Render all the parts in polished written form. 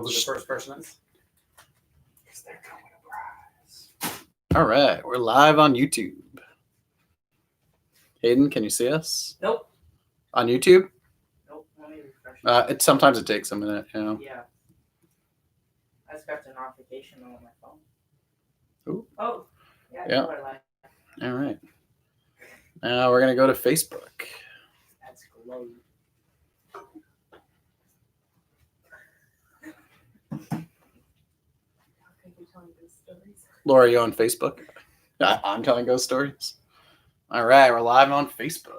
who the first person is? Because they're going to prize. All right, we're live on YouTube. Hayden, can you see us? Nope. On YouTube? Nope. Let me refresh. Sometimes it takes a minute, you know. Yeah. I just got the notification on my phone. Ooh. Oh. Yeah. Yeah. All right. Now we're gonna go to Facebook. That's glowy. Laura, you on Facebook? I'm telling ghost stories. All right, we're live on Facebook.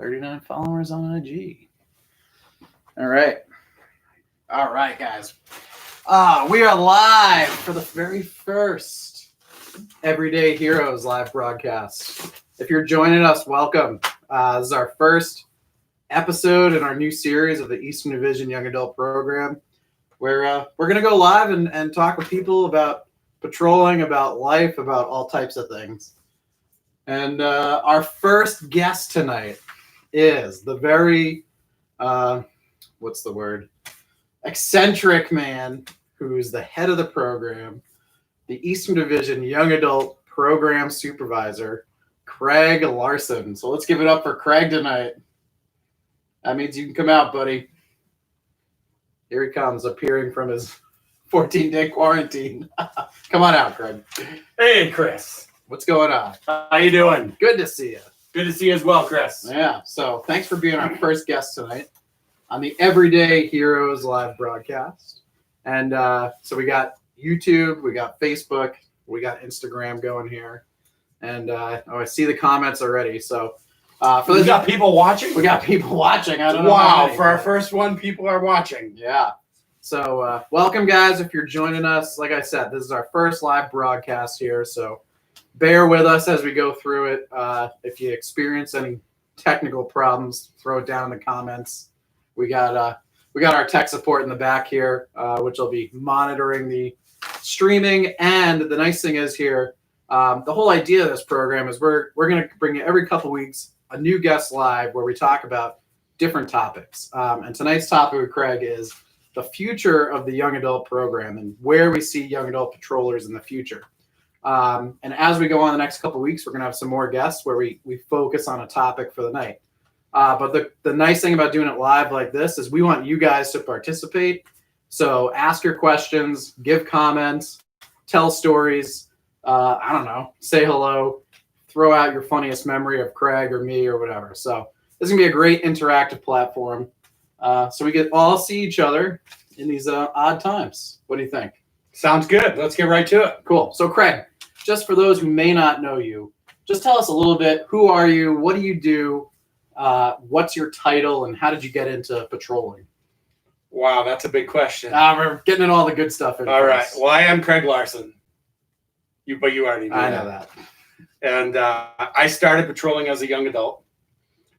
$39 followers on IG. All right, guys. We are live for the very first Everyday Heroes live broadcast. If you're joining us, welcome. This is our first episode in our new series of the Eastern Division Young Adult Program, where we're going to go live and talk with people about patrolling, about life, about all types of things. And our first guest tonight is the very, eccentric man who's the head of the program, the Eastern Division Young Adult Program Supervisor, Craig Larson. So let's give it up for Craig tonight. That means you can come out, buddy. Here he comes, appearing from his 14-day quarantine. Come on out, Craig. Hey, Chris. What's going on? How you doing? Good to see you. Good to see you as well, Chris. Yeah, so thanks for being our first guest tonight on the Everyday Heroes live broadcast. And so we got YouTube, we got Facebook, we got Instagram going here. And I see the comments already. So we got people watching? We got people watching. I don't know. Wow, for our first one, people are watching. Yeah. So welcome, guys, if you're joining us. Like I said, this is our first live broadcast here. So bear with us as we go through it. If you experience any technical problems, throw it down in the comments. We got our tech support in the back here, which will be monitoring the streaming. And the nice thing is here, the whole idea of this program is we're going to bring you every couple weeks a new guest live where we talk about different topics. And tonight's topic with Craig is the future of the young adult program and where we see young adult patrollers in the future. And as we go on the next couple of weeks, we're going to have some more guests where we focus on a topic for the night. But the nice thing about doing it live like this is we want you guys to participate. So ask your questions, give comments, tell stories, I don't know, say hello, throw out your funniest memory of Craig or me or whatever. So this is going to be a great interactive platform. So we can all see each other in these odd times. What do you think? Sounds good. Let's get right to it. Cool. So Craig, just for those who may not know you, just tell us a little bit. Who are you? What do you do? What's your title? And how did you get into patrolling? Wow, that's a big question. We're getting in all the good stuff. All right. Well, I am Craig Larson. But you already know I know that. And I started patrolling as a young adult.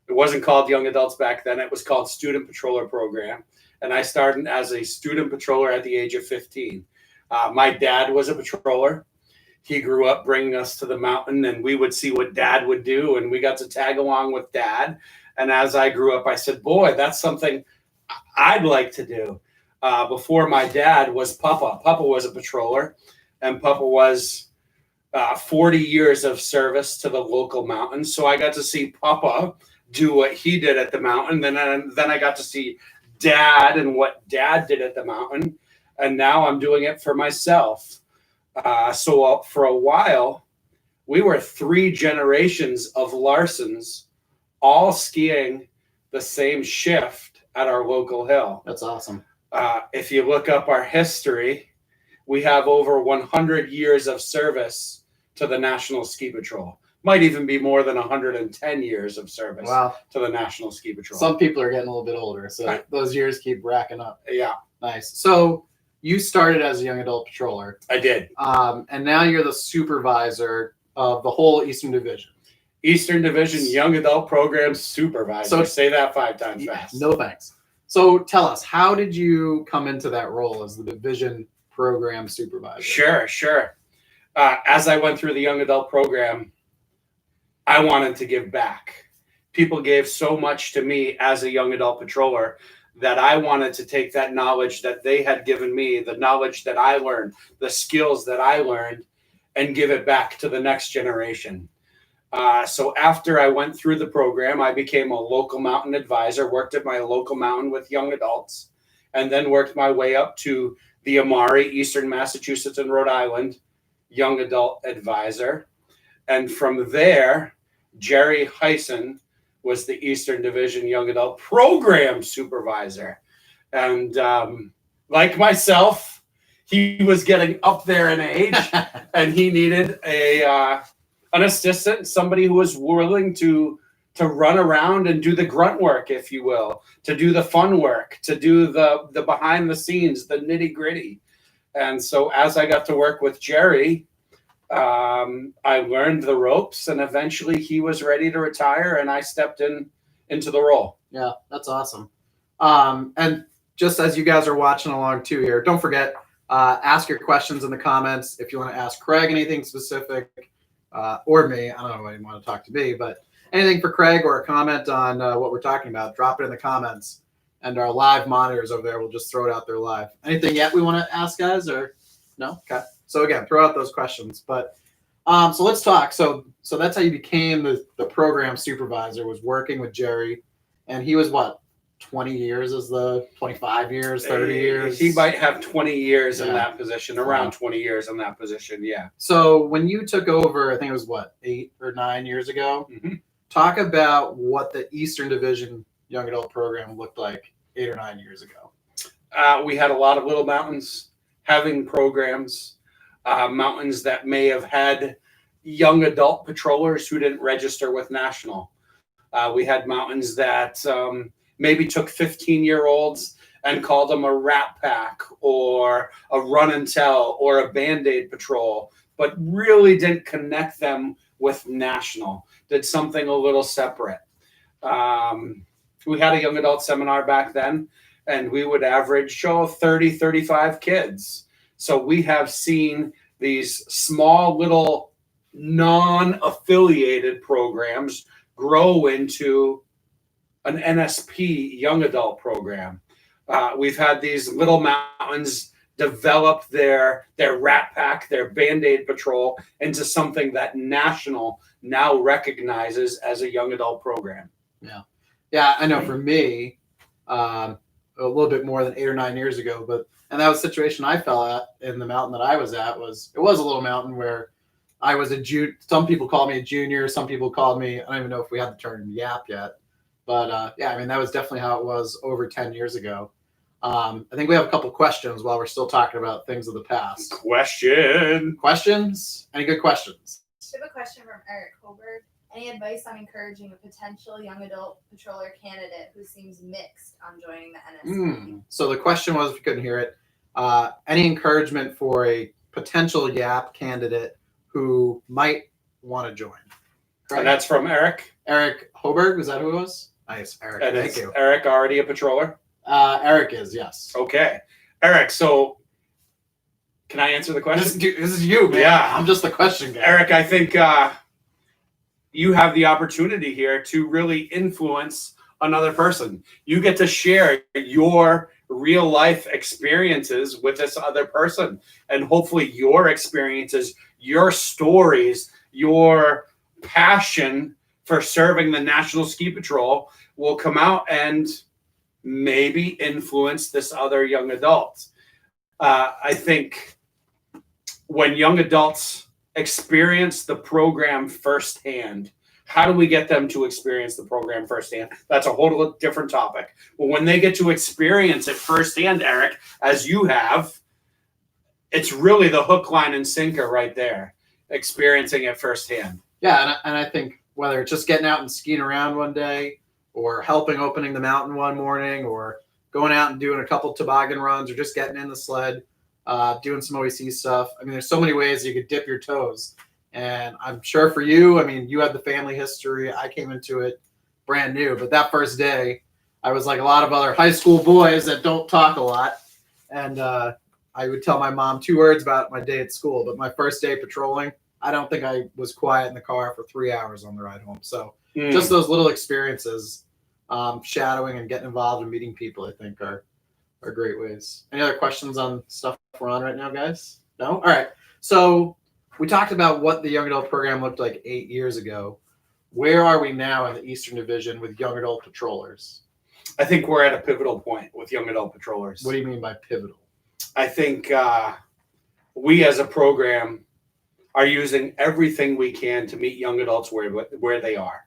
It wasn't called Young Adults back then. It was called Student Patroller Program. And I started as a student patroller at the age of 15. My dad was a patroller. He grew up bringing us to the mountain, and we would see what Dad would do, and we got to tag along with Dad. And as I grew up, I said, boy, that's something I'd like to do. Before my dad was Papa. Papa was a patroller, and Papa was 40 years of service to the local mountain. So I got to see Papa do what he did at the mountain. Then I got to see Dad and what Dad did at the mountain. And now I'm doing it for myself. So for a while, we were 3 generations of Larsons all skiing the same shift at our local hill. That's awesome. If you look up our history, we have over 100 years of service to the National Ski Patrol. Might even be more than 110 years of service to the National Ski Patrol. Some people are getting a little bit older, so those years keep racking up. Yeah. Nice. So you started as a young adult patroller. I did. And now you're the supervisor of the whole Eastern Division. Eastern Division Young Adult Program Supervisor. So say that 5 times fast. No thanks. So tell us, how did you come into that role as the division program supervisor? Sure. As I went through the young adult program, I wanted to give back. People gave so much to me as a young adult patroller that I wanted to take that knowledge that they had given me, the knowledge that I learned, the skills that I learned, and give it back to the next generation. So after I went through the program, I became a local mountain advisor, worked at my local mountain with young adults, and then worked my way up to the Amari, Eastern Massachusetts and Rhode Island, young adult advisor. And from there, Jerry Hyson was the Eastern Division Young Adult Program Supervisor. And like myself, he was getting up there in age and he needed an assistant, somebody who was willing to run around and do the grunt work, if you will, to do the fun work, to do the behind the scenes, the nitty gritty. And so as I got to work with Jerry, I learned the ropes, and eventually he was ready to retire, and I stepped into the role. Yeah, that's awesome. And just as you guys are watching along too here, don't forget, ask your questions in the comments. If you want to ask Craig anything specific, or me, I don't know why you want to talk to me, but anything for Craig or a comment on what we're talking about, drop it in the comments. And our live monitors over there will just throw it out there live. Anything yet we want to ask guys, or no? Okay. So again, throw out those questions. But so let's talk. So that's how you became the program supervisor, was working with Jerry. And he was what, 20 years as 25 years, 30 years? He might have 20 years in that position, around 20 years in that position, yeah. So when you took over, I think it was what, 8 or 9 years ago? Mm-hmm. Talk about what the Eastern Division Young Adult Program looked like 8 or 9 years ago. We had a lot of little mountains having programs, mountains that may have had young adult patrollers who didn't register with National. We had mountains that maybe took 15-year-olds and called them a rat pack or a run and tell or a Band-Aid patrol, but really didn't connect them with National, did something a little separate. We had a young adult seminar back then, and we would average 30, 35 kids. So we have seen these small little non-affiliated programs grow into an NSP young adult program. We've had these little mountains develop their rat pack, their Band-Aid patrol into something that National now recognizes as a young adult program. Yeah, I know for me, a little bit more than 8 or 9 years ago, and that was a situation I fell at in the mountain that I was at. It was a little mountain where I was a junior. Some people called me a junior. Some people called me, I don't even know if we had the term YAP yet. But yeah, I mean, that was definitely how it was over 10 years ago. I think we have a couple questions while we're still talking about things of the past. Questions? Any good questions? I have a question from Eric Holberg. Any advice on encouraging a potential young adult patroller candidate who seems mixed on joining the NSP? So the question was, if you couldn't hear it, any encouragement for a potential YAP candidate who might want to join? Correct. And that's from Eric? Eric Holberg, is that who it was? Nice, Eric. And thank you. Eric already a patroller? Eric is, yes. Okay. Eric, so can I answer the question? This is you, man. Yeah. I'm just the question guy. Eric, I think you have the opportunity here to really influence another person. You get to share your real life experiences with this other person. And hopefully your experiences, your stories, your passion for serving the National Ski Patrol will come out and maybe influence this other young adult. I think when young adults experience the program firsthand, how do we get them to experience the program firsthand? That's a whole different topic. But when they get to experience it firsthand, Eric, as you have, it's really the hook, line, and sinker right there, experiencing it firsthand. Yeah, and I think whether it's just getting out and skiing around one day, or helping opening the mountain one morning, or going out and doing a couple toboggan runs, or just getting in the sled, doing some OEC stuff. I mean, there's so many ways you could dip your toes. And I'm sure for you, I mean, you had the family history. I came into it brand new, but that first day, I was like a lot of other high school boys that don't talk a lot. And I would tell my mom 2 words about my day at school. But my first day patrolling, I don't think I was quiet in the car for 3 hours on the ride home. So just those little experiences, shadowing and getting involved and meeting people, I think are great ways. Any other questions on stuff we're on right now, guys? No? All right. So we talked about what the young adult program looked like 8 years ago. Where are we now in the Eastern Division with young adult patrollers? I think we're at a pivotal point with young adult patrollers. What do you mean by pivotal? I think we as a program are using everything we can to meet young adults where they are.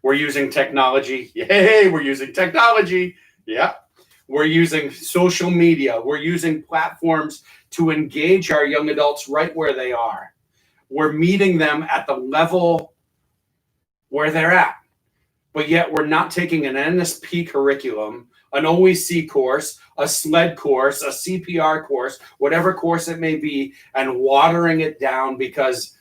We're using technology. Yay, we're using technology. Yeah. We're using social media. We're using platforms to engage our young adults right where they are. We're meeting them at the level where they're at. But yet we're not taking an NSP curriculum, an OEC course, a SLED course, a CPR course, whatever course it may be, and watering it down because,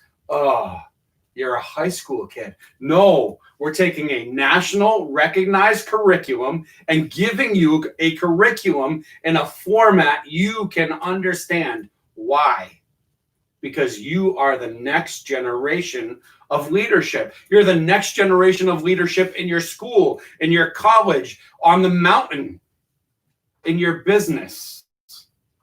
you're a high school kid. No, we're taking a national recognized curriculum and giving you a curriculum in a format you can understand. Why? Because you are the next generation of leadership. You're the next generation of leadership in your school, in your college, on the mountain, in your business,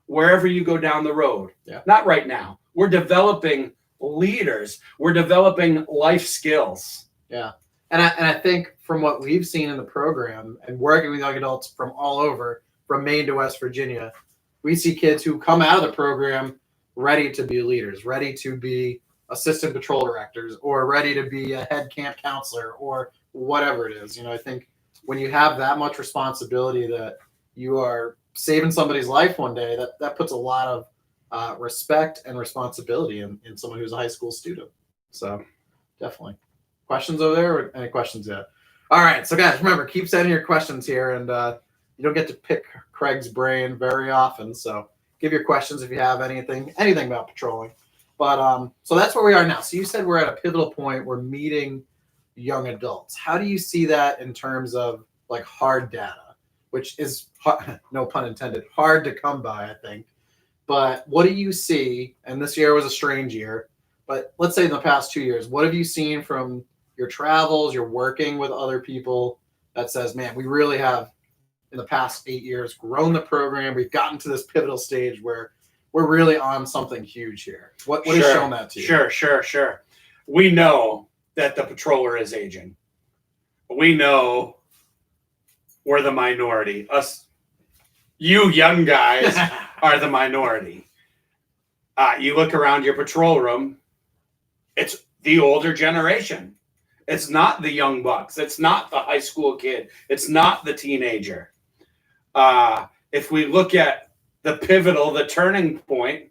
wherever you go down the road. Yeah. Not right now. We're developing leaders. We're developing life skills. Yeah. And I think from what we've seen in the program and working with young adults from all over, from Maine to West Virginia, we see kids who come out of the program ready to be leaders, ready to be assistant patrol directors, or ready to be a head camp counselor, or whatever it is. I think when you have that much responsibility that you are saving somebody's life one day, that puts a lot of respect and responsibility in someone who's a high school student. So definitely. Questions over there, or any questions yet? All right. So guys, remember, keep sending your questions here, and you don't get to pick Craig's brain very often. So give your questions if you have anything about patrolling. But so that's where we are now. So you said we're at a pivotal point. We're meeting young adults. How do you see that in terms of like hard data, which is, no pun intended, hard to come by, I think. But what do you see? And this year was a strange year. But let's say in the past 2 years, what have you seen from your travels, you're working with other people that says, man, we really have in the past 8 years grown the program. We've gotten to this pivotal stage where we're really on something huge here. What has shown that to you? Sure. We know that the patroller is aging. We know we're the minority. You young guys are the minority. You look around your patrol room, it's the older generation. It's not the young bucks. It's not the high school kid. It's not the teenager. If we look at the turning point,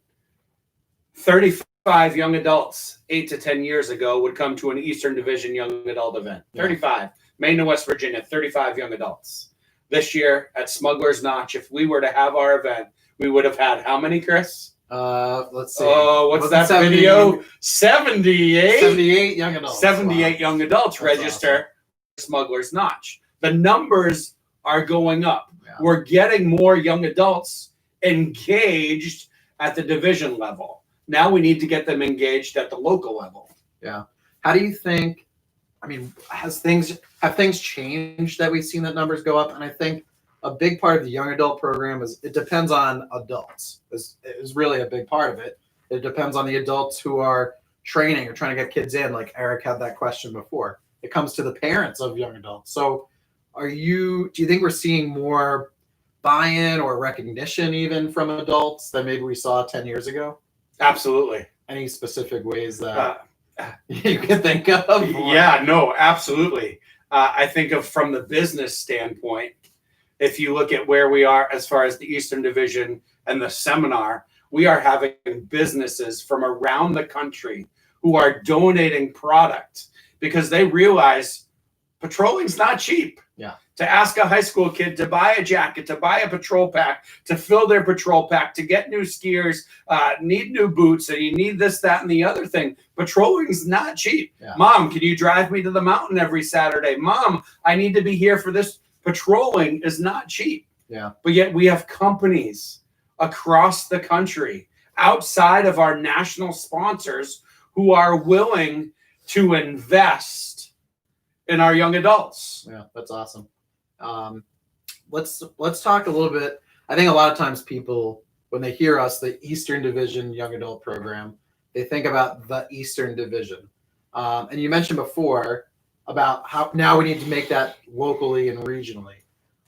35 young adults 8 to 10 years ago would come to an Eastern Division young adult event. 35. Maine to West Virginia, 35 young adults. This year at Smuggler's Notch, if we were to have our event, we would have had how many, Chris? Let's see. Oh, what's that video? 78? 78 young adults. 78 young adults That's register awesome. Smuggler's Notch. The numbers are going up. Yeah. We're getting more young adults engaged at the division level. Now we need to get them engaged at the local level. Yeah. How do you think, have things changed that we've seen that numbers go up? And I think a big part of the young adult program is it depends on adults. Is really a big part of it. It depends on the adults who are training or trying to get kids in, like Eric had that question before. It comes to the parents of young adults. So do you think we're seeing more buy-in or recognition even from adults than maybe we saw 10 years ago? Absolutely. Any specific ways that you can think of? Yeah, no, absolutely. I think of from the business standpoint, if you look at where we are as far as the Eastern Division and the seminar, we are having businesses from around the country who are donating product because they realize patrolling's not cheap. Yeah. To ask a high school kid to buy a jacket, to buy a patrol pack, to fill their patrol pack, to get new skiers, need new boots, and you need this, that, and the other thing. Patrolling's not cheap. Yeah. Mom, can you drive me to the mountain every Saturday? Mom, I need to be here for this patrolling is not cheap. Yeah. But yet we have companies across the country outside of our national sponsors who are willing to invest in our young adults. Yeah, that's awesome. Let's talk a little bit. I think a lot of times people, when they hear us, the Eastern Division Young Adult Program, they think about the Eastern Division. And you mentioned before about how now we need to make that locally and regionally.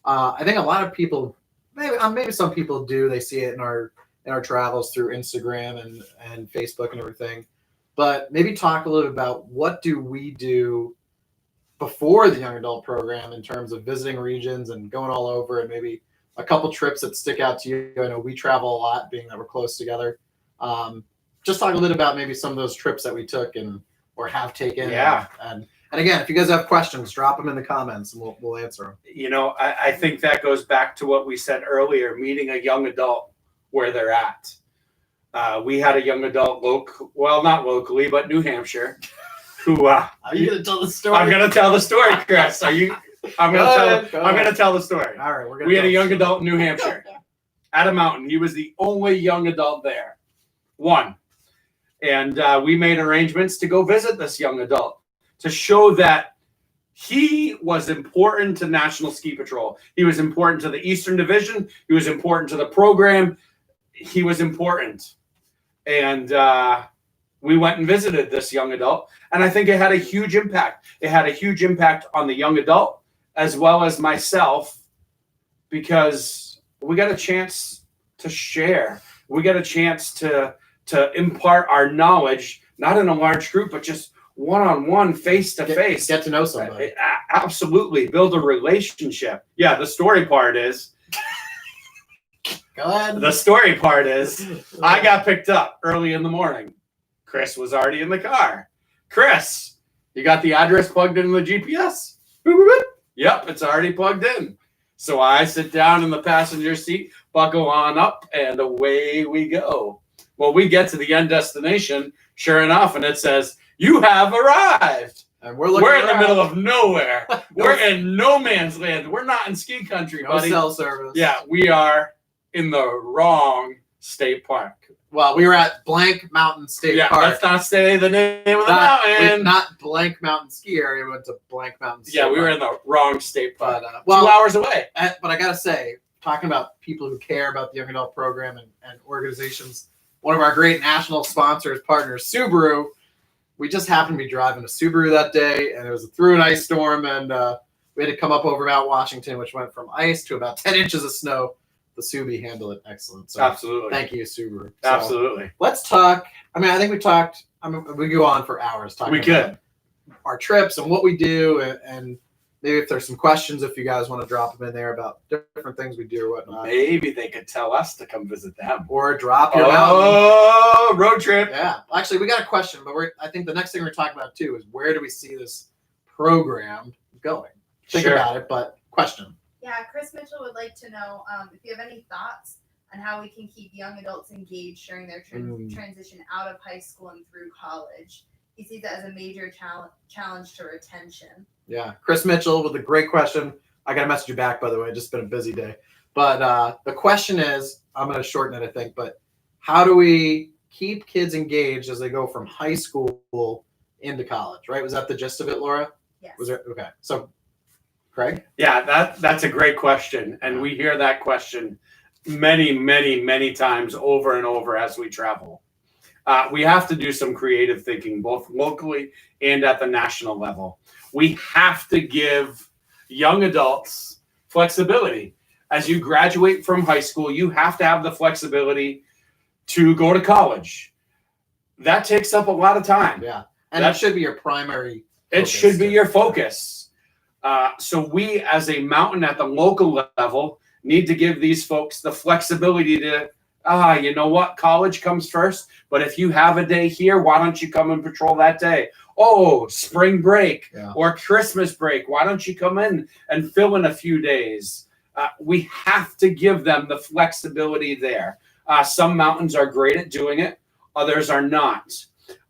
I think a lot of people, maybe some people do. They see it in our travels through Instagram and Facebook and everything. But maybe talk a little bit about what do we do before the young adult program in terms of visiting regions and going all over, and maybe a couple trips that stick out to you. I know we travel a lot, being that we're close together. Just talk a little about maybe some of those trips that we took or have taken. Yeah. And again, if you guys have questions, drop them in the comments and we'll answer them. You know, I think that goes back to what we said earlier, meeting a young adult where they're at. We had a young adult not locally, but New Hampshire, who Are you gonna tell the story? I'm gonna tell the story, Chris. I'm gonna tell the story. All right, We had a young adult in New Hampshire at a mountain. He was the only young adult there. One. And we made arrangements to go visit this young adult to show that he was important to National Ski Patrol. He was important to the Eastern Division. He was important to the program. He was important. And we went and visited this young adult. And I think it had a huge impact. It had a huge impact on the young adult as well as myself, because we got a chance to share. We got a chance to impart our knowledge, not in a large group, but just one-on-one, face-to-face. Get to know somebody. Absolutely. Build a relationship. Yeah, the story part is, Go ahead. the story part is, I got picked up early in the morning. Chris was already in the car. Chris, you got the address plugged into the GPS? Boop, boop, boop. Yep, it's already plugged in. So I sit down in the passenger seat, buckle on up, and away we go. Well, we get to the end destination, sure enough, and it says, "You have arrived." And we're in the middle of nowhere. We're in no man's land. We're not in ski country, no buddy. cell service. Yeah, we are in the wrong state park. Well, we were at Blank Mountain State Park. Let's not say the name of the mountain. Not Blank Mountain Ski Area. We went to Blank Mountain State Yeah, we were Park. in the wrong state park. But 2 hours away. But I gotta say, talking about people who care about the young adult program and organizations, one of our great national sponsors, partners, Subaru. We just happened to be driving a Subaru that day, and it was through an ice storm, and we had to come up over Mount Washington, which went from ice to about 10 inches of snow. The Subi handled it excellent. So Absolutely. thank you, Subaru. So Absolutely. let's talk. I mean, I think we talked. We go on for hours talking We could. about our trips and what we do, and maybe if there's some questions, if you guys want to drop them in there about different things we do or whatnot. Maybe they could tell us to come visit them. Or drop your mountain. Oh, road trip. Yeah. Actually, we got a question, but I think the next thing we're talking about too is where do we see this program going? Think Sure. about it, but question. Yeah, Chris Mitchell would like to know if you have any thoughts on how we can keep young adults engaged during their transition out of high school and through college. He sees that as a major challenge to retention. Yeah, Chris Mitchell with a great question. I got to message you back, by the way. It's just been a busy day. But the question is, I'm going to shorten it, I think, but how do we keep kids engaged as they go from high school into college, right? Was that the gist of it, Laura? Yes. Was there? Okay. So, Craig? Yeah, that's a great question. And we hear that question many, many, many times over and over as we travel. We have to do some creative thinking, both locally and at the national level. We have to give young adults flexibility. As you graduate from high school, you have to have the flexibility to go to college. That takes up a lot of time. Yeah. And that should be your primary It should be your focus. So we, as a mountain at the local level, need to give these folks the flexibility to, you know what, college comes first, but if you have a day here, why don't you come and patrol that day? Oh, spring break or Christmas break, why don't you come in and fill in a few days? We have to give them the flexibility there. Some mountains are great at doing it, others are not.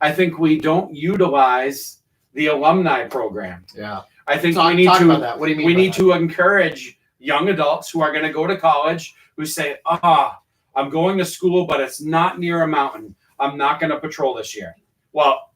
I think we don't utilize the alumni program. Yeah. I think Talk about that. What do you mean? we by need that? to encourage young adults who are going to go to college who say, I'm going to school, but it's not near a mountain. I'm not going to patrol this year. Well,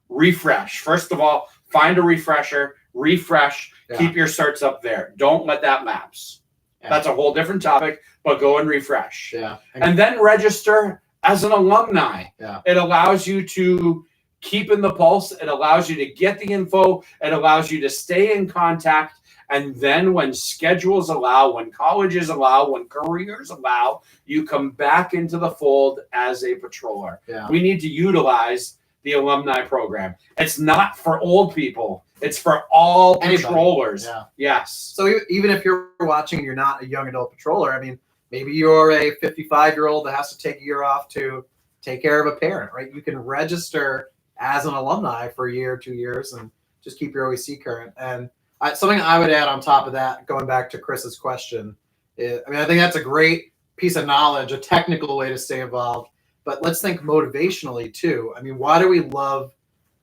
refresh. First of all, find a refresher, refresh, keep your certs up there. Don't let that lapse. Yeah. That's a whole different topic, but go and refresh. Yeah. And then register as an alumni. Yeah. It allows you to keep in the pulse. It allows you to get the info. It allows you to stay in contact. And then when schedules allow, when colleges allow, when careers allow, you come back into the fold as a patroller. Yeah. We need to utilize the alumni program. It's not for old people. It's for all patrollers. Yeah. Yes. So even if you're watching and you're not a young adult patroller, I mean, maybe you're a 55-year-old that has to take a year off to take care of a parent, right? You can register as an alumni for a year, 2 years, and just keep your OEC current. And something I would add on top of that, going back to Chris's question, is, I think that's a great piece of knowledge, a technical way to stay involved. But let's think motivationally too. I mean, why do we love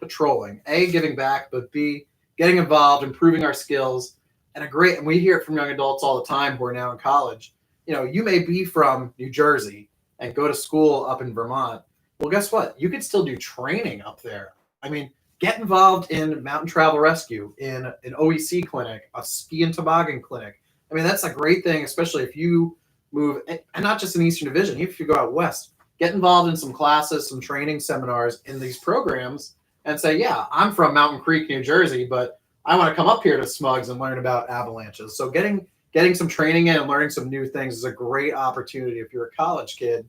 patrolling? A, giving back, but B, getting involved, improving our skills. And we hear it from young adults all the time who are now in college. You may be from New Jersey and go to school up in Vermont. Well, guess what? You could still do training up there. I mean, get involved in mountain travel rescue, in an OEC clinic, a ski and toboggan clinic. I mean, that's a great thing, especially if you move, and not just in Eastern Division, even if you go out west. Get involved in some classes, some training seminars in these programs and say, yeah, I'm from Mountain Creek, New Jersey, but I want to come up here to Smugs and learn about avalanches. So getting some training in and learning some new things is a great opportunity if you're a college kid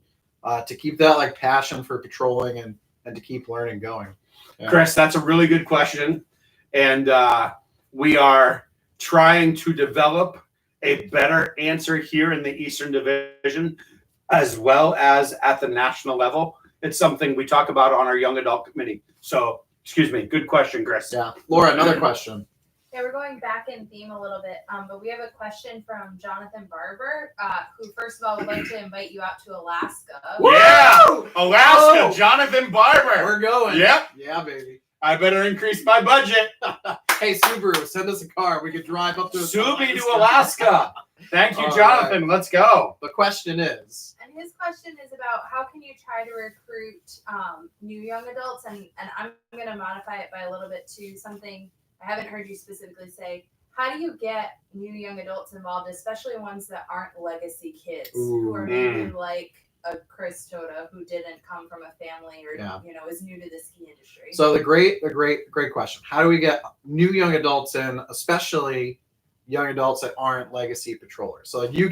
to keep that passion for patrolling and to keep learning going. Yeah. Chris, that's a really good question. And we are trying to develop a better answer here in the Eastern Division, as well as at the national level. It's something we talk about on our young adult committee. So, excuse me. Good question, Chris. Yeah. Laura, another question. Yeah, we're going back in theme a little bit, but we have a question from Jonathan Barber, who first of all would like to invite you out to Alaska. Yeah, Alaska, Oh! Jonathan Barber. We're going. Yep. Yeah, baby. I better increase my budget. Hey, Subaru, send us a car. We could drive up to Subi to Alaska. Thank you, All Jonathan. right. Let's go. The question is. And his question is about how can you try to recruit new young adults, and I'm going to modify it by a little bit to something I haven't heard you specifically say. How do you get new young adults involved, especially ones that aren't legacy kids, who are maybe like a Chris Toda who didn't come from a family or is new to the ski industry? So the great question. How do we get new young adults in, especially young adults that aren't legacy patrollers? So you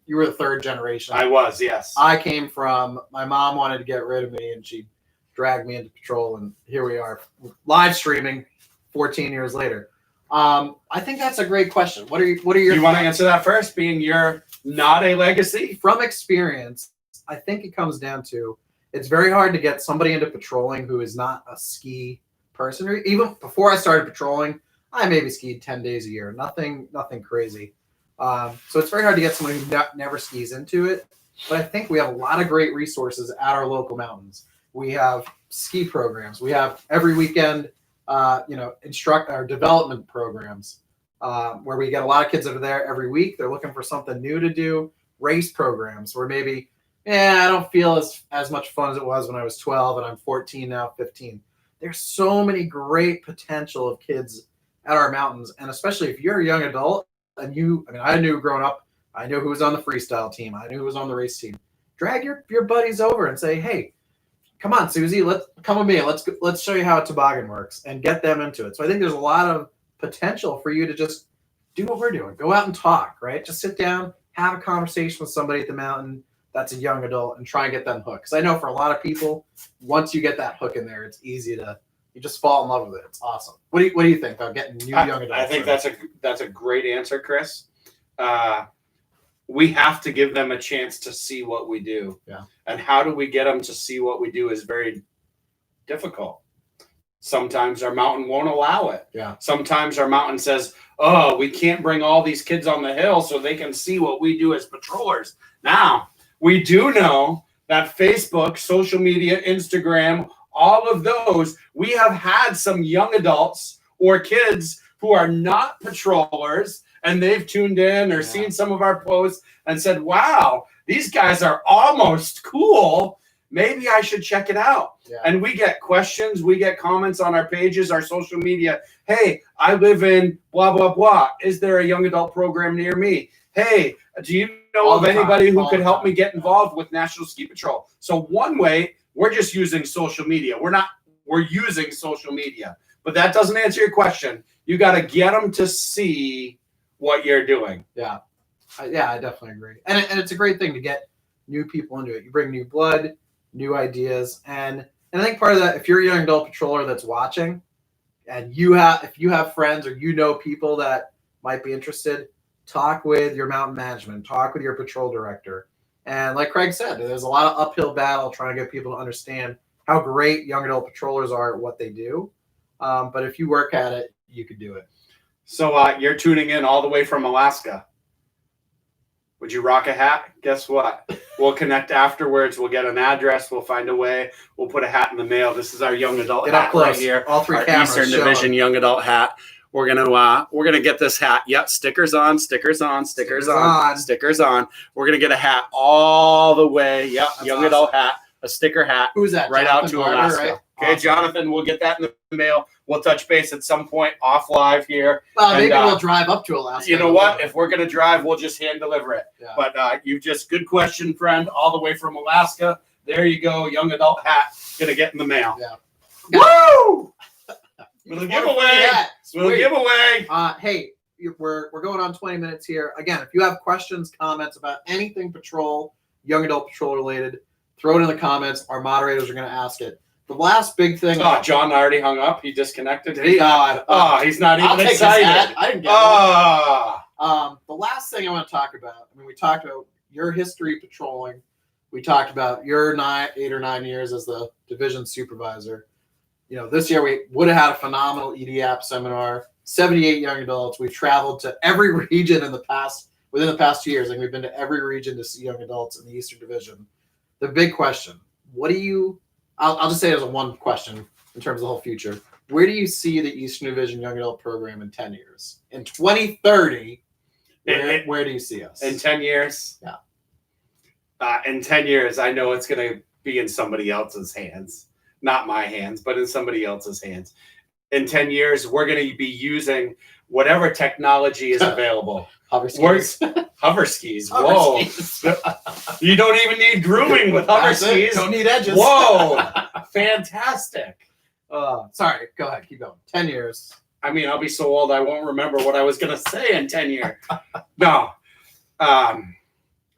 were the third generation. I was, yes. I came from, my mom wanted to get rid of me and she dragged me into patrol, and here we are live streaming 14 years later. I think that's a great question. What are your Do you want to answer that first, being you're not a legacy? From experience, I think it comes down to, it's very hard to get somebody into patrolling who is not a ski person. Or even before I started patrolling, I maybe skied 10 days a year. Nothing crazy. So it's very hard to get someone who never skis into it. But I think we have a lot of great resources at our local mountains. We have ski programs. We have every weekend, development programs where we get a lot of kids that are there every week. They're looking for something new to do. Race programs where maybe, I don't feel as much fun as it was when I was 12 and I'm 14 now, 15. There's so many great potential of kids at our mountains. And especially if you're a young adult and I knew growing up, I knew who was on the freestyle team. I knew who was on the race team. Drag your buddies over and say, hey, come on, Susie, come with me. Let's show you how a toboggan works and get them into it. So I think there's a lot of potential for you to just do what we're doing. Go out and talk, right? Just sit down, have a conversation with somebody at the mountain that's a young adult and try and get them hooked. Because I know for a lot of people, once you get that hook in there, it's easy you just fall in love with it. It's awesome. What do you think about getting new young adults? I think that's a great answer, Chris. We have to give them a chance to see what we do. Yeah. And how do we get them to see what we do is very difficult. Sometimes our mountain won't allow it. Yeah. Sometimes our mountain says, oh, we can't bring all these kids on the hill so they can see what we do as patrollers. Now, we do know that Facebook, social media, Instagram, all of those, we have had some young adults or kids who are not patrollers and they've tuned in or seen some of our posts and said, wow, these guys are almost cool. Maybe I should check it out. Yeah. And we get questions, we get comments on our pages, our social media. Hey, I live in blah, blah, blah. Is there a young adult program near me? Hey, do you know of anybody who could help me get involved with National Ski Patrol? So one way, we're just using social media. We're using social media. But that doesn't answer your question. You got to get them to see what you're doing. Yeah. I definitely agree. And it's a great thing to get new people into it. You bring new blood, new ideas. And I think part of that, if you're a young adult patroller that's watching and if you have friends or you know people that might be interested, talk with your mountain management, talk with your patrol director. And like Craig said, there's a lot of uphill battle trying to get people to understand how great young adult patrollers are at what they do. But if you work at it, you could do it. So you're tuning in all the way from Alaska. Would you rock a hat? Guess what? We'll connect afterwards. We'll get an address. We'll find a way. We'll put a hat in the mail. This is our young adult Get up hat close. right here. All three our cameras. Eastern Division young adult hat. We're gonna get this hat. Yep, stickers on, stickers on, stickers on, stickers on. We're gonna get a hat all the way. Yep, That's young awesome. Adult hat, a sticker hat. Who's that? Right Jonathan out to Barber, Alaska. right? Okay, Awesome. Jonathan, we'll get that in the mail. We'll touch base at some point off live here. Well, maybe And, we'll drive up to Alaska. You know what? If we're gonna drive, we'll just hand deliver it. Yeah. But good question, friend, all the way from Alaska. There you go, young adult hat, gonna get in the mail. Yeah. Woo! Little What a giveaway. free hat. Little Sweet. giveaway. Hey, we're going on 20 minutes here. Again, if you have questions, comments about anything patrol, young adult patrol related, throw it in the comments. Our moderators are going to ask it. The last big thing. Oh, John already hung up. He disconnected. Did he? He's not I'll even take his hat. excited. I didn't get Oh. The last thing I want to talk about. I mean, we talked about your history patrolling. We talked about your 8 or 9 years as the division supervisor. You know, this year we would have had a phenomenal EDAP seminar. 78 young adults. We've traveled to every region within the past 2 years. Like we've been to every region to see young adults in the Eastern Division. The big question: I'll just say it as a one question in terms of the whole future. Where do you see the Eastern Division young adult program in 10 years? In 2030, where do you see us? In 10 years? Yeah. In 10 years, I know it's going to be in somebody else's hands. Not my hands, but in somebody else's hands. In 10 years, we're going to be using whatever technology is available. Hover skis. Hover skis. Whoa. You don't even need grooming with hover skis. Don't need edges. Whoa. Fantastic. Sorry. Go ahead. Keep going. 10 years. I mean, I'll be so old I won't remember what I was going to say in 10 years. No.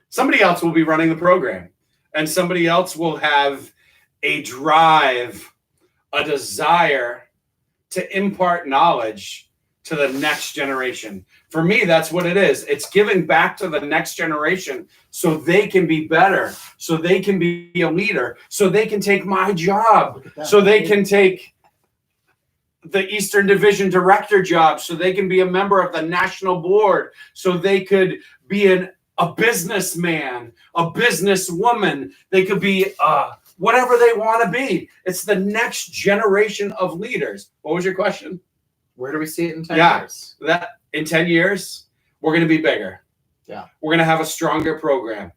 Somebody else will be running the program. And somebody else will have a drive, a desire to impart knowledge to the next generation. For me, that's what it is. It's giving back to the next generation so they can be better, so they can be a leader, so they can take my job, so they can take the Eastern Division director job, so they can be a member of the national board, so they could be a businessman, a businesswoman. They could be whatever they want to be. It's the next generation of leaders. What was your question? Where do we see it in 10 years? That in 10 years, we're going to be bigger. Yeah. We're going to have a stronger program.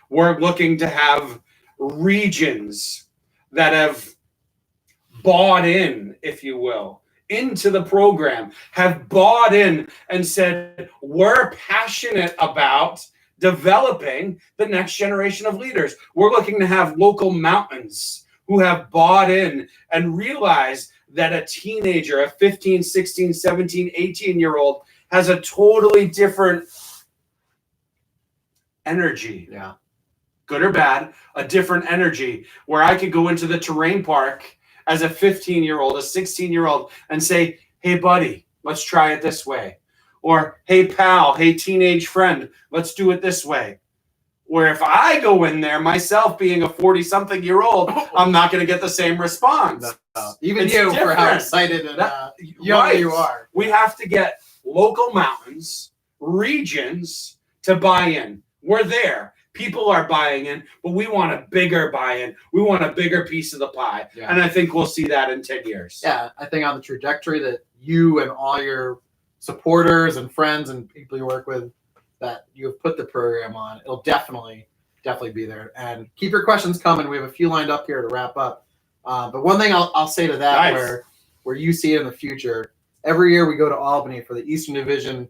We're looking to have regions that have bought in, if you will, into the program, have bought in and said, we're passionate about developing the next generation of leaders. We're looking to have local mountains who have bought in and realized that a teenager, a 15, 16, 17, 18-year-old has a totally different energy. Yeah. Good or bad, a different energy where I could go into the terrain park as a 15-year-old, a 16-year-old and say, hey, buddy, let's try it this way. Or, hey, pal, hey, teenage friend, let's do it this way. Where if I go in there myself being a 40-something-year-old, I'm not going to get the same response. Even It's you, for how different. excited and young Right. you are. We have to get local mountains, regions to buy in. We're there. People are buying in, but we want a bigger buy-in. We want a bigger piece of the pie. Yeah. And I think we'll see that in 10 years. Yeah, I think on the trajectory that you and all your supporters and friends and people you work with that you have put the program on, it'll definitely be there. And keep your questions coming. We have a few lined up here to wrap up. But one thing I'll say to that, Nice. where you see it in the future, every year we go to Albany for the Eastern Division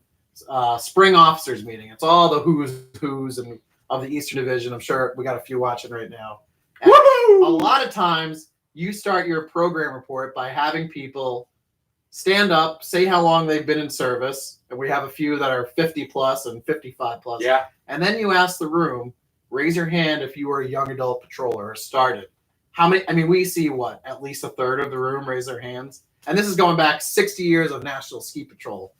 spring officers meeting. It's all the who's and of the Eastern Division. I'm sure we got a few watching right now. And a lot of times you start your program report by having people stand up, say how long they've been in service, and we have a few that are 50 plus and 55 plus. Yeah. And then you ask the room, raise your hand if you were a young adult patroller or started. How many? I mean, we see what, at least a third of the room raise their hands. And this is going back 60 years of National Ski Patrol.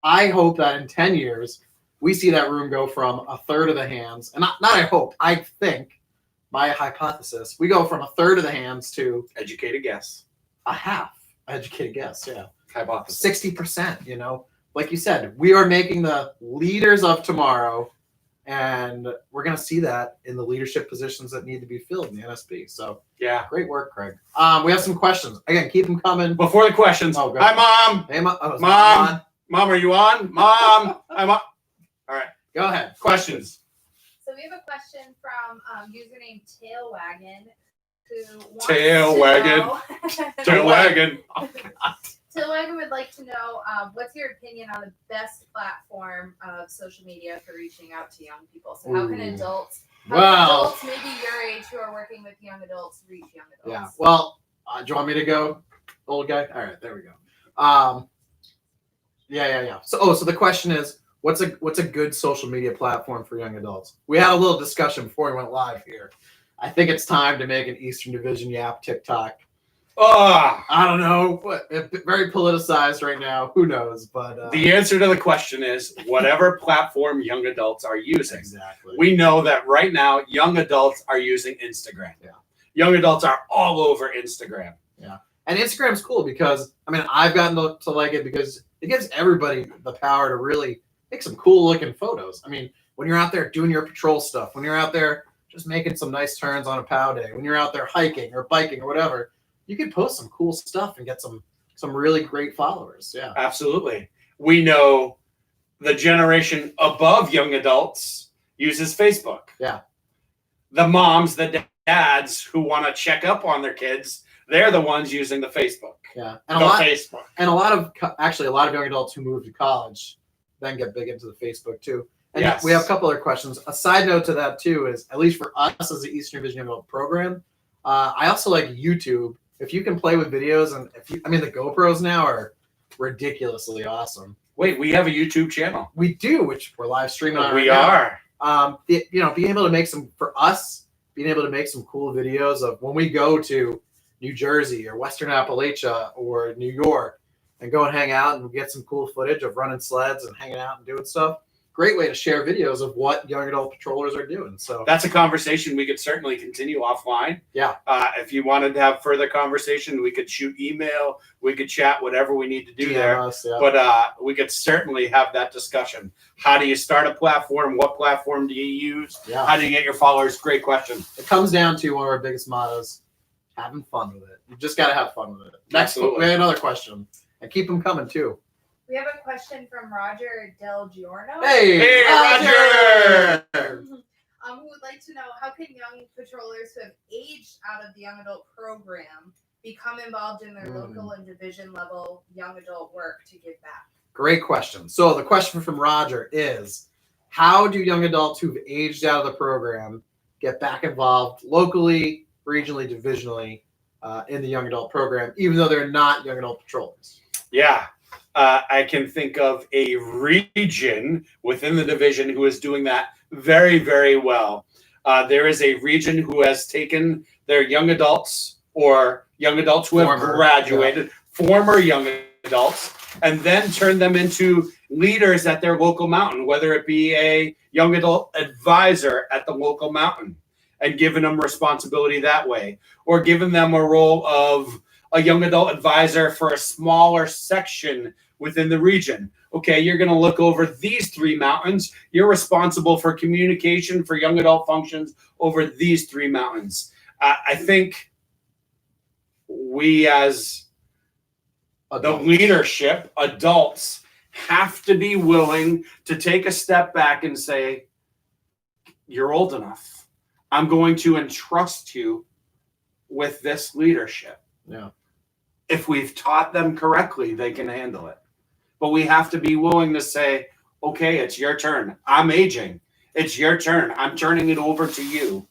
I hope that in 10 years, we see that room go from a third of the hands, and not I hope, I think, my hypothesis, we go from a third of the hands to Educated guess. a half. Educated guess, yeah. Hypothesis. 60%, you know. Like you said, we are making the leaders of tomorrow, and we're going to see that in the leadership positions that need to be filled in the NSP. So, Yeah. great work, Craig. We have some questions. Again, keep them coming. Before the questions. Oh, go Hi, ahead. Mom. Hey, Mom. Mom. Mom, are you on? Mom. I'm on. All right. Go ahead. Questions. So we have a question from username Tailwagon, who wants Tailwagon. to know, Tailwagon. Tailwagon would like to know what's your opinion on the best platform of social media for reaching out to young people? So how can Ooh. adults, Well, maybe your age who are working with young adults, reach young yeah. adults? Well, do you want me to go, old guy? All right, there we go. Yeah. So the question is, what's a good social media platform for young adults? We had a little discussion before we went live here. I think it's time to make an Eastern Division Yap TikTok. I don't know, but very politicized right now. Who knows? But The answer to the question is whatever platform young adults are using. exactly. We know that right now young adults are using Instagram. Yeah. Young adults are all over Instagram. And Instagram's cool because I've gotten to like it because it gives everybody the power to really make some cool looking photos. I mean, when you're out there doing your patrol stuff, when you're out there just making some nice turns on a POW day, when you're out there hiking or biking or whatever, you can post some cool stuff and get some really great followers. Yeah. Absolutely. We know the generation above young adults uses Facebook. Yeah. The moms, the dads who want to check up on their kids, they're the ones using the Facebook. Yeah. The And Facebook. a lot of young adults who move to college then get big into the Facebook too. And Yes. we have a couple other questions. A side note to that too is, at least for us as the Eastern Division Young Adult program, I also like YouTube. If you can play with videos, and the GoPros now are ridiculously awesome. Wait, we have a YouTube channel. We do, which we're live streaming on. We right are. now. Being able to make some cool videos of when we go to New Jersey or Western Appalachia or New York and go and hang out and get some cool footage of running sleds and hanging out and doing stuff. Great way to share videos of what young adult patrollers are doing. So That's a conversation we could certainly continue offline. Yeah. If you wanted to have further conversation, we could shoot email, we could chat, whatever we need to do DM there. us, yeah. But we could certainly have that discussion. How do you start a platform? What platform do you use? Yeah. How do you get your followers? Great question. It comes down to one of our biggest mottos: having fun with it. You just got to have fun with it. Next, Absolutely. we have another question, and keep them coming too. We have a question from Roger Del Giorno. Hey, Roger! Who would like to know, how can young patrollers who have aged out of the young adult program become involved in their local and division level young adult work to give back? Great question. So the question from Roger is, how do young adults who've aged out of the program get back involved locally, regionally, divisionally in the young adult program, even though they're not young adult patrollers? Yeah. I can think of a region within the division who is doing that very, very well. There is a region who has taken their young adults or young adults who have graduated, former young adults, and then turned them into leaders at their local mountain, whether it be a young adult advisor at the local mountain, and given them responsibility that way, or given them a role of a young adult advisor for a smaller section within the region. Okay, you're going to look over these 3 mountains. You're responsible for communication for young adult functions over these 3 mountains. I think we as the leadership, adults, have to be willing to take a step back and say, you're old enough. I'm going to entrust you with this leadership. Yeah. If we've taught them correctly, they can handle it. But we have to be willing to say, okay, it's your turn. I'm aging. It's your turn. I'm turning it over to you.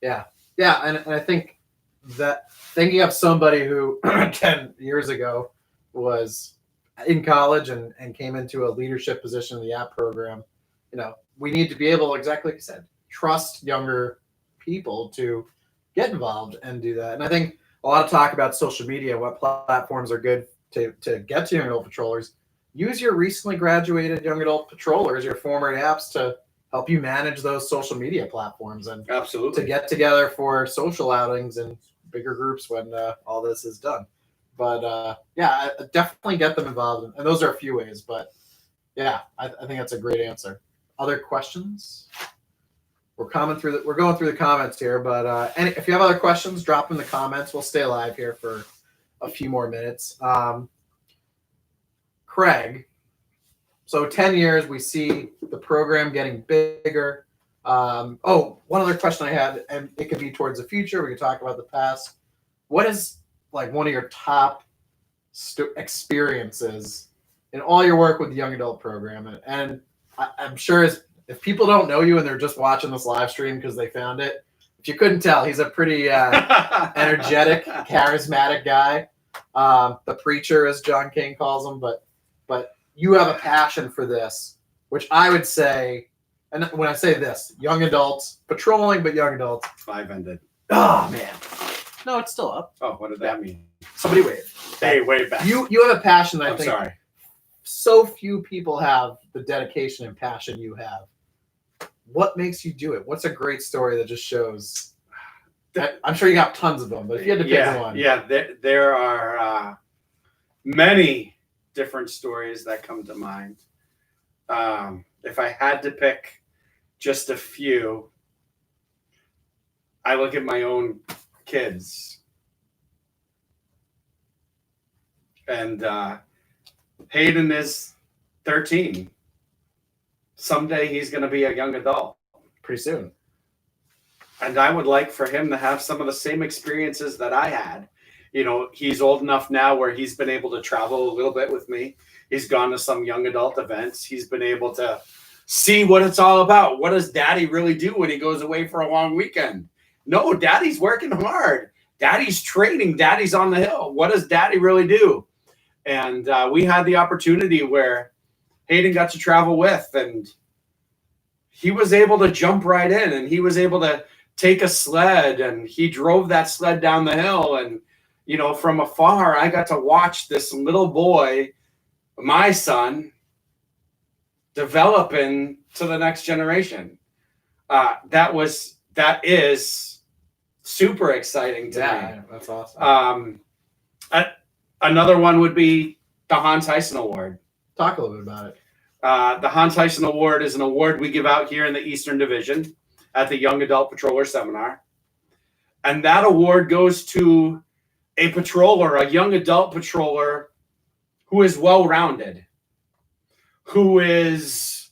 Yeah, and I think that thinking of somebody who 10 years ago was in college and came into a leadership position in the app program, we need to be able, exactly like you said, trust younger people to get involved and do that. And I think a lot of talk about social media, what platforms are good to get to young adult patrollers. Use your recently graduated young adult patrollers, your former apps, to help you manage those social media platforms and Absolutely. to get together for social outings and bigger groups when all this is done. But I definitely get them involved, and those are a few ways. But yeah, I think that's a great answer. Other questions? We're going through the comments here, but if you have other questions, drop in the comments. We'll stay live here for a few more minutes. Craig, so 10 years, we see the program getting bigger. One other question I had, and it could be towards the future. We could talk about the past. What is like one of your top experiences in all your work with the young adult program? And I'm sure if people don't know you and they're just watching this live stream because they found it, if you couldn't tell, he's a pretty energetic, charismatic guy. The preacher, as John King calls him, but you have a passion for this, which I would say, and when I say this, young adults, patrolling, but young adults. 5 ended. Oh, man. No, it's still up. Oh, what did that mean? Somebody wave. Hey, way back. You have a passion that I I'm think sorry. so few people have the dedication and passion you have. What makes you do it? What's a great story that just shows? I'm sure you got tons of them, but if you had to pick one. Yeah, there are many different stories that come to mind. If I had to pick just a few, I look at my own kids. And Hayden is 13. Someday he's going to be a young adult. Pretty soon. And I would like for him to have some of the same experiences that I had. He's old enough now where he's been able to travel a little bit with me. He's gone to some young adult events. He's been able to see what it's all about. What does daddy really do when he goes away for a long weekend? No, daddy's working hard. Daddy's training. Daddy's on the hill. What does daddy really do? And we had the opportunity where Hayden got to travel with, and he was able to jump right in, and he was able to take a sled, and he drove that sled down the hill. And, from afar, I got to watch this little boy, my son, develop into the next generation. That is super exciting to me. That's awesome. Another one would be the Han Tyson Award. Talk a little bit about it. The Han Tyson Award is an award we give out here in the Eastern Division at the Young Adult Patroller Seminar. And that award goes to a patroller, a young adult patroller who is well-rounded, who is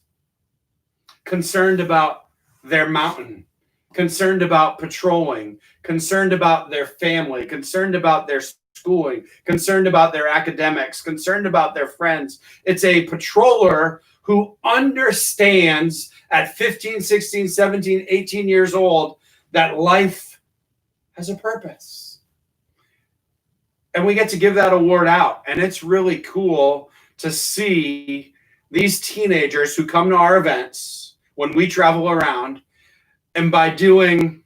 concerned about their mountain, concerned about patrolling, concerned about their family, concerned about their schooling, concerned about their academics, concerned about their friends. It's a patroller who understands at 15, 16, 17, 18 years old that life has a purpose. And we get to give that award out. And it's really cool to see these teenagers who come to our events when we travel around, and by doing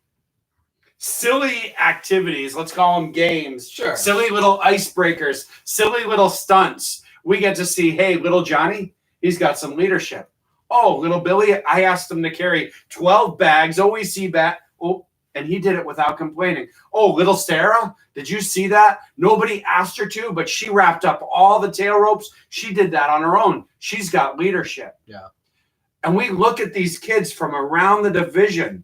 silly activities, let's call them games, Sure. Silly little icebreakers, silly little stunts, we get to see, hey, little Johnny, he's got some leadership. Oh, little Billy, I asked him to carry 12 bags, OEC bag. Oh, and he did it without complaining. Oh, little Sarah, did you see that? Nobody asked her to, but she wrapped up all the tail ropes. She did that on her own. She's got leadership. Yeah. And we look at these kids from around the division,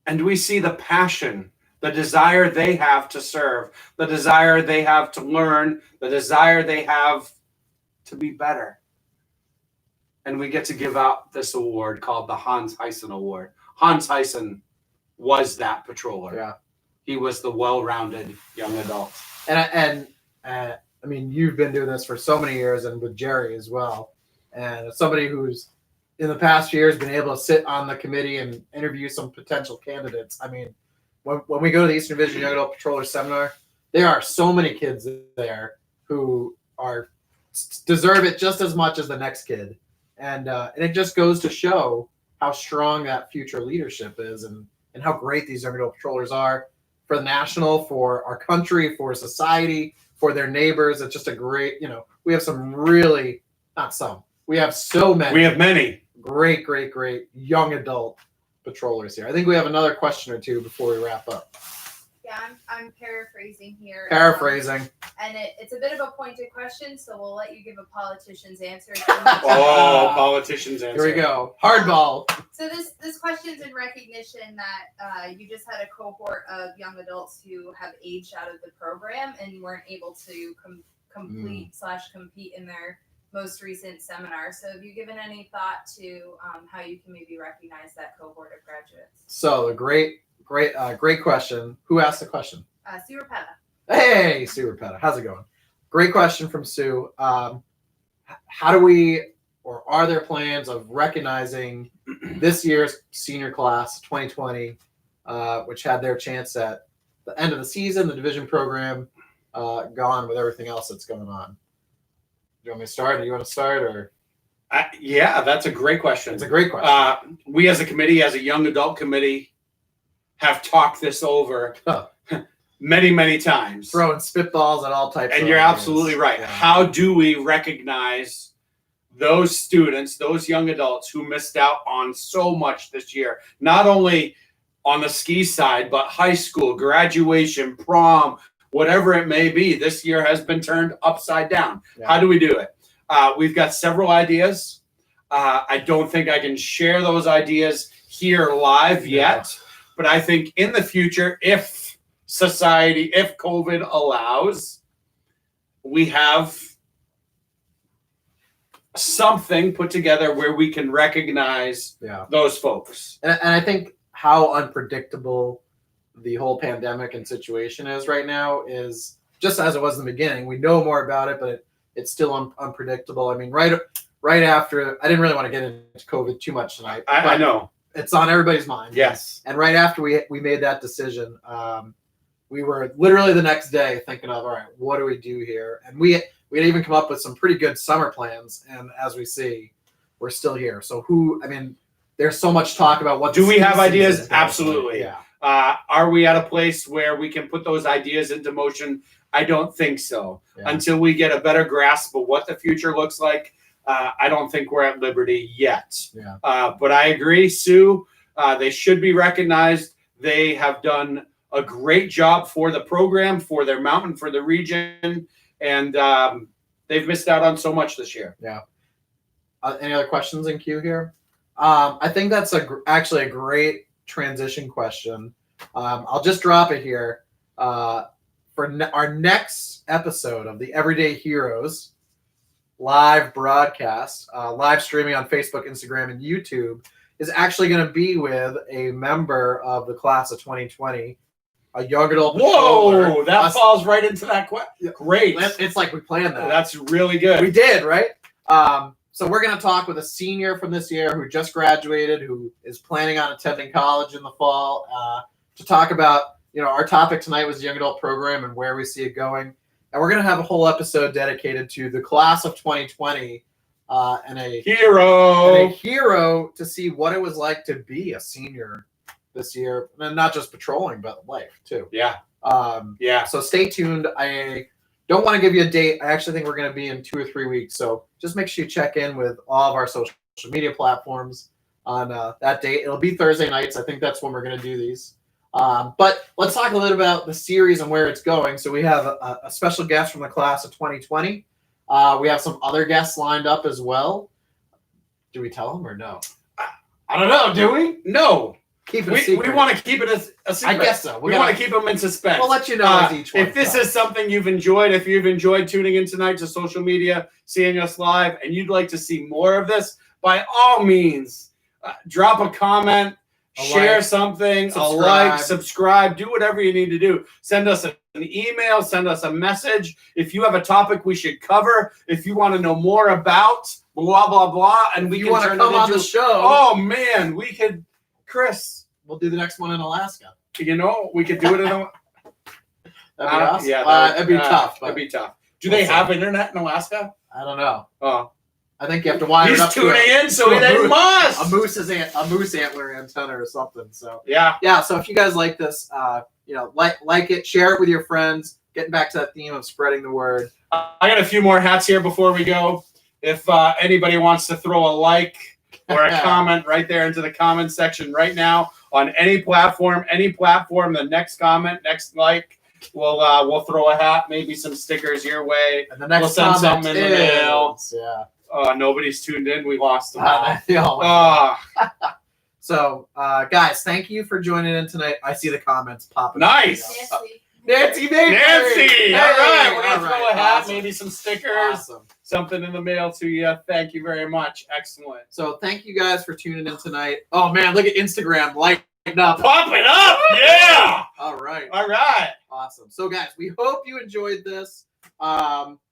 and we see the passion the desire they have to serve, the desire they have to learn, the desire they have to be better. And we get to give out this award called the Han Tyson Award. Han Tyson was that patroller. Yeah. He was the well-rounded young adult. And I mean, you've been doing this for so many years, and with Jerry as well. And as somebody who's in the past years been able to sit on the committee and interview some potential candidates. I mean, when we go to the Eastern Division Young Adult Patroller Seminar, there are so many kids there who deserve it just as much as the next kid. And it just goes to show how strong that future leadership is, and how great these young adult patrollers are for the national, for our country, for society, for their neighbors. It's just a great, we have some really, not some, we have so many. We have many. Great young adult patrollers here. I think we have another question or two before we wrap up. Yeah, I'm paraphrasing here. Paraphrasing. And it's a bit of a pointed question, so we'll let you give a politician's answer. Oh, politicians answer. Here we go. Hardball. So this question's in recognition that you just had a cohort of young adults who have aged out of the program and weren't able to compete in their most recent seminar. So have you given any thought to how you can maybe recognize that cohort of graduates? So great question. Who asked the question? Sue Rapetta. Hey, Sue Rapetta. How's it going? Great question from Sue. How do we, or are there plans of recognizing this year's senior class, 2020, which had their chance at the end of the season, the division program, gone with everything else that's going on? Do you want me to start? Or you want to start? Or yeah, that's a great question. It's a great question. We as a committee, as a young adult committee, have talked this over many times. Throwing spitballs at all types. And you're absolutely right. Yeah. How do we recognize those students, those young adults who missed out on so much this year? Not only on the ski side, but high school, graduation, prom, whatever it may be. This year has been turned upside down. Yeah. How do we do it? We've got several ideas. I don't think I can share those ideas here live yet, but I think in the future, if COVID allows, we have something put together where we can recognize those folks. And I think how unpredictable the whole pandemic and situation is right now is just as it was in the beginning. We know more about it, but it's still unpredictable. I mean, right after, I didn't really want to get into COVID too much tonight. I know. It's on everybody's mind. Yes. And right after we made that decision, we were literally the next day thinking of, all right, what do we do here? And we had even come up with some pretty good summer plans. And as we see, we're still here. So there's so much talk about what. Do we have ideas? Absolutely. Yeah. Are we at a place where we can put those ideas into motion? I don't think so. Yeah. Until we get a better grasp of what the future looks like, I don't think we're at liberty yet. Yeah. But I agree, Sue. They should be recognized. They have done a great job for the program, for their mountain, for the region, and they've missed out on so much this year. Yeah. Any other questions in queue here? I think that's actually a great transition question. I'll just drop it here. For our next episode of the Everyday Heroes live broadcast, live streaming on Facebook, Instagram, and YouTube, is actually going to be with a member of the class of 2020, a young adult patroller. Whoa, that falls right into that question. Great. It's like we planned that. That's really good. We did, right? So we're going to talk with a senior from this year who just graduated, who is planning on attending college in the fall, to talk about, our topic tonight was the young adult program and where we see it going. And we're going to have a whole episode dedicated to the class of 2020 and a hero to see what it was like to be a senior this year, and not just patrolling, but life too. Yeah. So stay tuned. I don't want to give you a date. I actually think we're going to be in 2 or 3 weeks. So just make sure you check in with all of our social media platforms on that date. It'll be Thursday nights. I think that's when we're going to do these. But let's talk a little about the series and where it's going. So we have a special guest from the class of 2020. We have some other guests lined up as well. Do we tell them or no? I don't know. Do we? No. keep it a We secret. want to keep it a I secret. guess so. We want to keep them in suspense. We'll let you know as each one If this comes. is something you've enjoyed, if you've enjoyed tuning in tonight to social media, seeing us live, and you'd like to see more of this, by all means, drop a comment, share something, a like, subscribe, do whatever you need to do. Send us an email, send us a message. If you have a topic we should cover, if you want to know more about blah, blah, blah, and we you can want to turn come it on into, the show, oh man, we could, Chris, we'll do the next one in Alaska. you know, we could do it in a, That'd be awesome. yeah, That'd be tough. But That'd be tough. Do we'll they see. have internet in Alaska? I don't know. Oh, I think you have to wire he's it up to tuning in, so to a they moose- must. a moose antler antenna or something. So Yeah. yeah. So if you guys like this, like it, share it with your friends. Getting back to that theme of spreading the word. I got a few more hats here before we go. If anybody wants to throw a like or a comment right there into the comment section right now on any platform, the next comment, next like, we'll throw a hat, maybe some stickers your way. And the next We'll send comment something in the mail. Yeah. Nobody's tuned in. We lost them all. Yeah. So, guys, thank you for joining in tonight. I see the comments popping. Nice. Nancy. Baker. Nancy! Hey, all right, we're all gonna right, throw a hat, awesome. maybe some stickers, Awesome. something in the mail to you. Thank you very much. Excellent. So, thank you guys for tuning in tonight. Oh man, look at Instagram lighting up. Pop it up! Yeah! All right. All right. Awesome. So, guys, we hope you enjoyed this.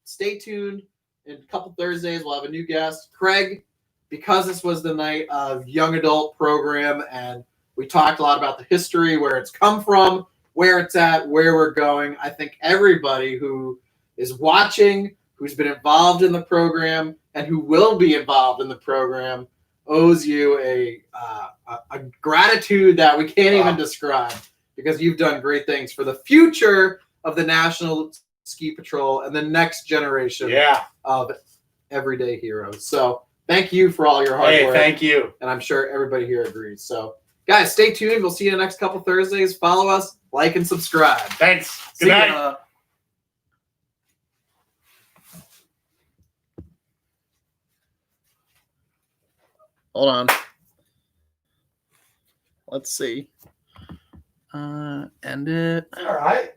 Stay tuned. In a couple Thursdays, we'll have a new guest, Craig, because this was the night of young adult program, and we talked a lot about the history, where it's come from, where it's at, where we're going. I think everybody who is watching, who's been involved in the program, and who will be involved in the program owes you a gratitude that we can't even describe, because you've done great things for the future of the National Ski Patrol and the next generation of everyday heroes. So thank you for all your hard work. Thank you. And I'm sure everybody here agrees. So guys, stay tuned. We'll see you in the next couple Thursdays. Follow us, like, and subscribe. Thanks. See Good night. ya. Hold on. Let's see. End it. All right.